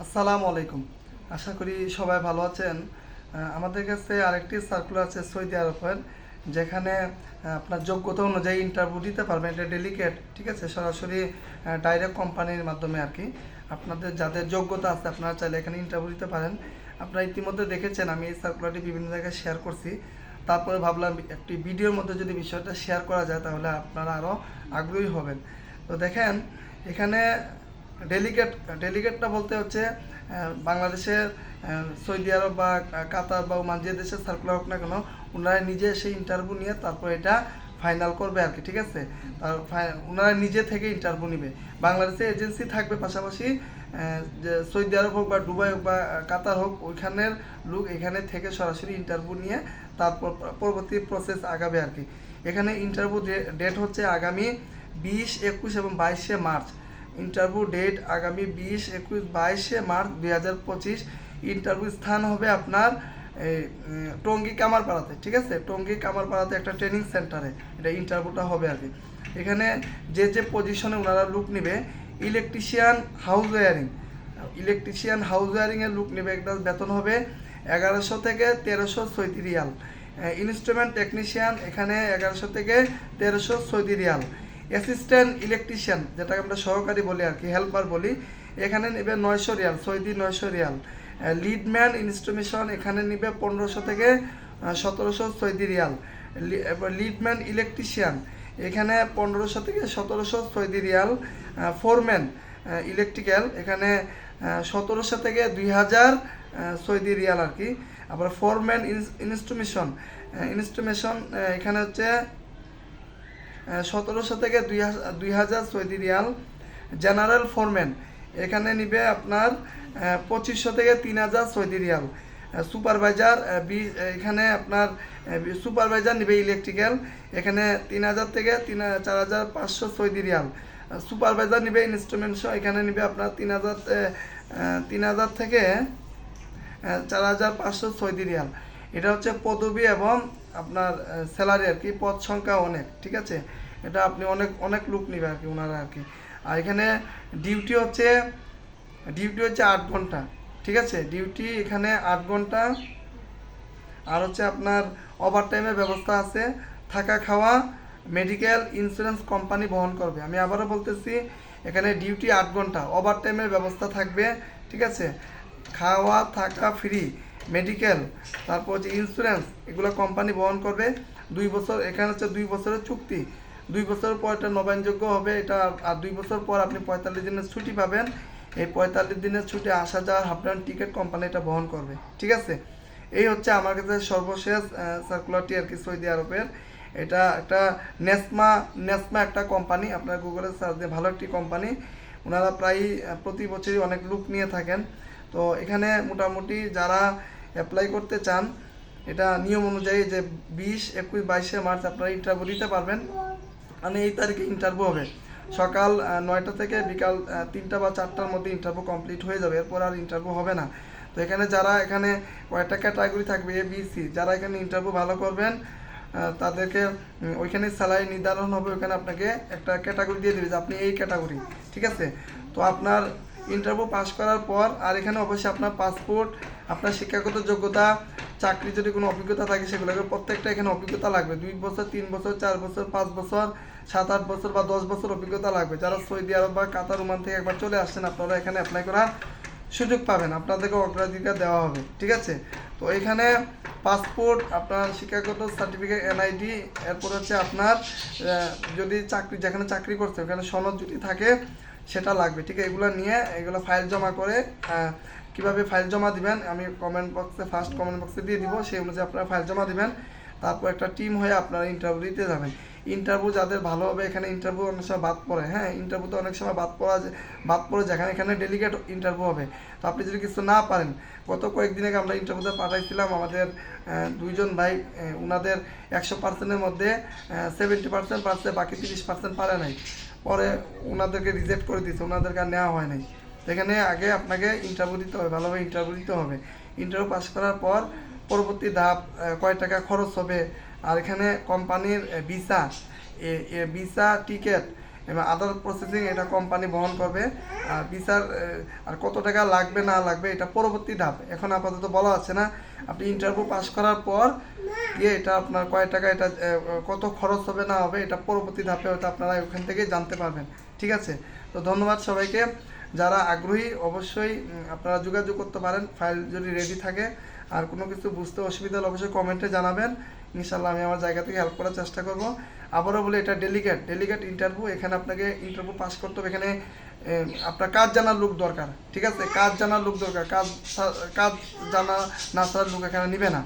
আসসালামু আলাইকুম। আশা করি সবাই ভালো আছেন। আমাদের কাছে আরেকটি সার্কুলার আছে সৌদি আরবের, যেখানে আপনার যোগ্যতা অনুযায়ী ইন্টারভিউ দিতে পারবেন। এটা ডেলিকেট, ঠিক আছে, সরাসরি ডাইরেক্ট কোম্পানির মাধ্যমে আর কি। আপনাদের যাদের যোগ্যতা আছে আপনারা চাইলে এখানে ইন্টারভিউ দিতে পারেন। আপনারা ইতিমধ্যে দেখেছেন আমি এই সার্কুলারটি বিভিন্ন জায়গায় শেয়ার করছি। তারপরে ভাবলাম একটি ভিডিওর মধ্যে যদি বিষয়টা শেয়ার করা যায় তাহলে আপনারা আরও আগ্রহী হবেন। তো দেখেন এখানে ডেলিগেট ডেলিগেটটা বলতে হচ্ছে বাংলাদেশের সৌদি আরব বা কাতার বা ওমান যে দেশের সার্কুলার হোক না কেন, ওনারা নিজে সেই ইন্টারভিউ নিয়ে তারপর এটা ফাইনাল করবে আর কি, ঠিক আছে। ওনারা নিজে থেকে ইন্টারভিউ নিবে। বাংলাদেশে এজেন্সি থাকবে, পাশাপাশি যে সৌদি আরব হোক বা দুবাই হোক বা কাতার হোক, ওইখানের লোক এখানে থেকে সরাসরি ইন্টারভিউ নিয়ে তারপর পরবর্তী প্রসেস আগাবে আর কি। এখানে ইন্টারভিউ ডেট হচ্ছে আগামী 20, 21 এবং 22 মার্চ। ইন্টারভিউ ডেট আগামী 20, 21, 22 মার্চ 2025। ইন্টারভিউ স্থান হবে আপনার টঙ্গী কামারপাড়াতে, ঠিক আছে। টঙ্গী কামারপাড়াতে একটা ট্রেনিং সেন্টারে এটা ইন্টারভিউটা হবে আর কি। এখানে যে পজিশনে ওনারা লুক নেবে, electrician house wiring, electrician house ওয়ারিংয়ের লুক নেবে। একটা বেতন হবে 1100 থেকে 1300 সৌদি রিয়াল। ইনস্ট্রুমেন্ট টেকনিশিয়ান এখানে 1100 থেকে 1300 সৌদি রিয়াল। অ্যাসিস্ট্যান্ট ইলেকট্রিশিয়ান, যেটাকে আমরা সহকারী বলি আর কি, হেল্পার বলি, এখানে নেবে 900 রিয়াল, সৌদি 900 রিয়াল। লিডম্যান ইনস্ট্রুমেশন এখানে নেবে 1500 থেকে 1700 সৌদি রিয়াল। লিডম্যান ইলেকট্রিশিয়ান এখানে 1500 থেকে 1700 সৌদি রিয়াল। ফোরম্যান ইলেকট্রিক্যাল এখানে 1700 থেকে 2000 সৌদি রিয়াল আর কি। আবার ফোরম্যান ইনস্ট্রুমেশন ইনস্ট্রুমেশন এখানে হচ্ছে 1700 থেকে 2000 সৌদি রিয়াল। জেনারেল ফোরম্যান এখানে নিবে আপনার 2500 থেকে 3000 সৌদি রিয়াল। সুপারভাইজার এখানে আপনার সুপারভাইজার নিবে ইলেকট্রিক্যাল, এখানে 3000 থেকে 4500 সৌদি রিয়াল। সুপারভাইজার নিবে ইনস্ট্রুমেন্টেশন, এখানে নিবে আপনার 3000 থেকে 4500 সৌদি রিয়াল। এটা হচ্ছে পদবি এবং আপনার স্যালারি আর কি, পদ সংখ্যা অনেক, ঠিক আছে। এটা আপনি অনেক অনেক লোক নেবে আর কি ওনারা আর কি। আর এখানে ডিউটি হচ্ছে 8 ঘন্টা, ঠিক আছে। ডিউটি এখানে 8 ঘন্টা। আর হচ্ছে আপনার ওভার টাইমের ব্যবস্থা আছে। থাকা খাওয়া মেডিকেল ইন্স্যুরেন্স কোম্পানি বহন করবে। আমি আবারও বলতেছি, এখানে ডিউটি 8 ঘন্টা, ওভার টাইমের ব্যবস্থা থাকবে, ঠিক আছে। খাওয়া থাকা ফ্রি, মেডিকেল, তারপর হচ্ছে ইন্স্যুরেন্স, এগুলো কোম্পানি বহন করবে। 2 বছর, এখানে হচ্ছে 2 বছরের চুক্তি। 2 বছর পর এটা নবায়নযোগ্য হবে এটা। আর 2 বছর পর আপনি 45 দিনের ছুটি পাবেন। এই 45 দিনের ছুটি আসা যাওয়ার হাফ টিকিট কোম্পানি এটা বহন করবে, ঠিক আছে। এই হচ্ছে আমার কাছে সর্বশেষ সার্কুলারটি আর কি সৌদি আরবের। এটা একটা নেসমা একটা কোম্পানি, আপনার গুগলে সার্চ দিয়ে, ভালো একটি কোম্পানি। ওনারা প্রায় প্রতি বছরই অনেক লোক নিয়ে থাকেন। তো এখানে মোটামুটি যারা অ্যাপ্লাই করতে চান, এটা নিয়ম অনুযায়ী যে 20, 21, 22 মার্চ আপনারা ইন্টারভিউ দিতে পারবেন। মানে এই তারিখে ইন্টারভিউ হবে। সকাল 9টা থেকে বিকাল 3টা বা 4টার মধ্যে ইন্টারভিউ কমপ্লিট হয়ে যাবে, এরপর আর ইন্টারভিউ হবে না। তো এখানে যারা এখানে কয়েকটা ক্যাটাগরি থাকবে, এ বি সি, যারা এখানে ইন্টারভিউ ভালো করবেন তাদেরকে ওইখানে স্যালারি নির্ধারণ হবে। ওইখানে আপনাকে একটা ক্যাটাগরি দিয়ে দেবে যে আপনি এই ক্যাটাগরি, ঠিক আছে। তো আপনার ইন্টারভিউ পাস করার পর, আর এখানে অবশ্যই আপনার পাসপোর্ট, আপনার শিক্ষাগত যোগ্যতা, চাকরি যদি কোনো অভিজ্ঞতা থাকে সেগুলোকে প্রত্যেকটা এখানে অভিজ্ঞতা লাগবে। 2 বছর, 3 বছর, 4 বছর, 5 বছর, 7-8 বছর বা 10 বছর অভিজ্ঞতা লাগবে। যারা সৌদি আরব বা কাতার, ওমান থেকে একবার চলে আসছেন, আপনারা এখানে অ্যাপ্লাই করার সুযোগ পাবেন, আপনাদেরকে অগ্রাধিকার দেওয়া হবে, ঠিক আছে। তো এখানে পাসপোর্ট, আপনার শিক্ষাগত সার্টিফিকেট, এনআইডি, এরপর হচ্ছে আপনার যদি চাকরি, যেখানে চাকরি করছে ওখানে সনদ যদি থাকে সেটা লাগবে, ঠিক আছে। এগুলো নিয়ে এগুলো ফাইল জমা করে কিভাবে ফাইল জমা দিবেন আমি ফার্স্ট কমেন্ট বক্সে দিয়ে দিব, সেই অনুযায়ী আপনারা ফাইল জমা দিবেন। তারপর একটা টিম হয়ে আপনারা ইন্টারভিউ দিতে যাবেন। ইন্টারভিউ যাদের ভালো হবে, এখানে ইন্টারভিউ অনেক সময় বাদ পড়ে, হ্যাঁ, ইন্টারভিউতে অনেক সময় বাদ পড়ে যেখানে এখানে ডেলিগেট ইন্টারভিউ হবে। তো আপনি যদি কিছু না পারেন, গত কয়েকদিন আগে আমরা ইন্টারভিউতে পাঠাইছিলাম আমাদের 2 জন ভাই, ওনাদের 100%-এর মধ্যে 70% পারছে, বাকি 30% পারে নাই। পরে ওনাদেরকে রিজেক্ট করে দিয়েছে, ওনাদেরকে আর নেওয়া হয় নাই। এখানে আগে আপনাকে ইন্টারভিউ দিতে হবে, ভালোভাবে ইন্টারভিউ দিতে হবে। ইন্টারভিউ পাস করার পর পরবর্তী ধাপ, কয় টাকা খরচ হবে, আর এখানে কোম্পানির ভিসা টিকেট, এবং আদার প্রসেসিং এটা কোম্পানি বহন করবে। আর বিচার আর কত টাকা লাগবে না লাগবে এটা পরবর্তী ধাপ, এখন আপাতত বলা আছে না। আপনি ইন্টারভিউ পাস করার পর এটা আপনার কয় টাকা, এটা কত খরচ হবে না হবে, এটা পরবর্তী ধাপে হয়তো আপনারা ওখান থেকে জানতে পারবেন। ঠিক আছে, তো ধন্যবাদ সবাইকে। যারা আগ্রহী অবশ্যই আপনারা যোগাযোগ করতে পারেন, ফাইল যদি রেডি থাকে। আর কোনো কিছু বুঝতে অসুবিধা হলে অবশ্যই কমেন্টে জানাবেন, ইনশাল্লাহ আমি আমার জায়গা থেকে হেল্প করার চেষ্টা করব। আবারও বলি, এটা ডেলিগেট ইন্টারভিউ, এখানে আপনাকে ইন্টারভিউ পাস করতে হবে। এখানে আপনার কাজ জানার লোক দরকার, ঠিক আছে, কাজ জানার লোক দরকার, কাজ জানা না ছাড়ার লোক এখানে নিবে না।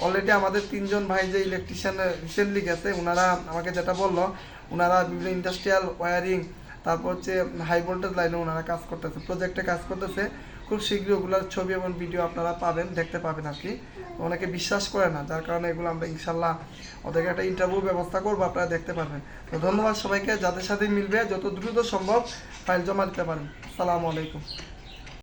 অলরেডি আমাদের 3 জন ভাই যে ইলেকট্রিশিয়ান রিসেন্টলি গেছে, ওনারা আমাকে যেটা বললো, ওনারা বিভিন্ন ইন্ডাস্ট্রিয়াল ওয়্যারিং, তারপর হচ্ছে হাই ভোল্টেজ লাইনে ওনারা কাজ করতেছে, প্রজেক্টে কাজ করতেছে। খুব শীঘ্রই ওগুলোর ছবি এবং ভিডিও আপনারা পাবেন, দেখতে পাবেন আর কি। অনেকে বিশ্বাস করে না, যার কারণে এগুলো আমরা ইনশাল্লাহ ওদেরকে একটা ইন্টারভিউ ব্যবস্থা করবো, আপনারা দেখতে পারবেন। তো ধন্যবাদ সবাইকে, যাদের সাথে মিলবে যত দ্রুত সম্ভব ফাইল জমা দিতে পারেন। আসসালামু আলাইকুম।